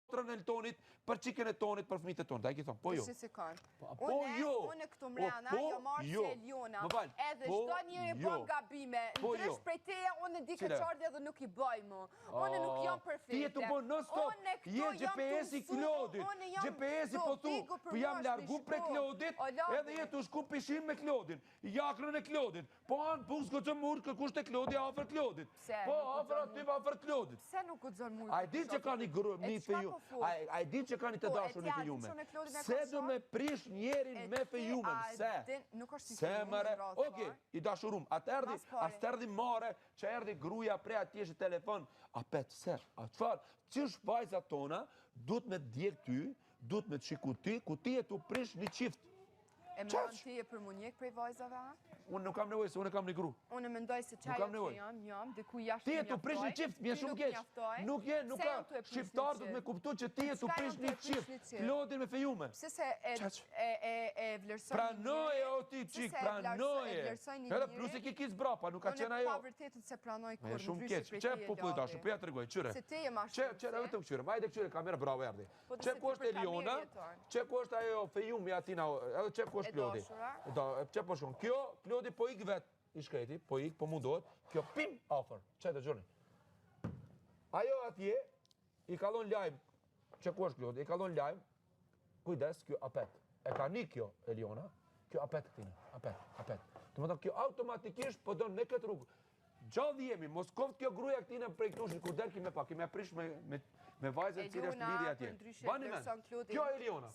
motrën e tonit, për çikën e tonit, për fëmijët e tonit. Ai ki thon, po jo. Unë këtu mrena, jo marrë se Eliona, edhe çdo njeri bën gabime, ndrysh prej teje, unë di këtë çardhje dhe nuk i bëj më. Unë nuk jam perfekte. Ti e të bën non stop, je GPS-i Klodit. GPS-i po thu, po jam largu prej Klodit, edhe je të shku pishin me Klodin. Jakrën e Klodit. Po anë pus guxon mur, kërkush te Klodi afër Klodit. Po afër aty afër Klodit. Pse nuk guxon mur? Ai di që kanë një feju. Ai di që kanë të dashur në fejume. Se do me prish njerin me fejumën, se? Nuk është si se mëre, okej, i dashurum, atë erdi mare, që erdi gruja prej atje që telefon, a pet, se, a qëfar, që është vajza tona, du të me djek ty, du të me të shiku ty, ku ti e të prish një qift. E më në ti e për munjek prej vajzave? Unë nuk kam nevoj, se unë kam një gru. Unë mendoj se qaja që jam, dhe ku jashtë ti e të prish një qift, mje shumë keq. Nuk ka shqiptar du të me kuptu që ti e të prish një qift, Klodin me fejume. Pse se e vlerësoj një pranoje o ti qik, pranoje. Edhe plus e ki kis brapa, nuk ka qena jo. Unë e pa vërtetit se pranoj kur në shumë keq. Që po po i dashur, po ja të regoj, qyre. Se te je ma shumë. Qyre, vetëm qyre, majde qyre, kamera bravo erdi. Që ku është Eliona, që ku është ajo fejumi atina, edhe që ku është Klodi. Që po shkon, kjo, Klodi po ik vet, i shkreti, po ik, po mundohet, kjo pim afer, që të gjoni. Ajo atje, i kalon lajm, që ku është Klodi, i kalon lajm, kujdes, kjo apet. E ka një kjo, Eliona, kjo apet këtine, apet. Të më tonë, kjo automatikisht po do në këtë rrugë. Gjallë jemi, mos koft kjo gruja këtine prej këtushit, kur der kime pa, kime prish me vajzën cilë është liri atje. Bani men, kjo Eliona.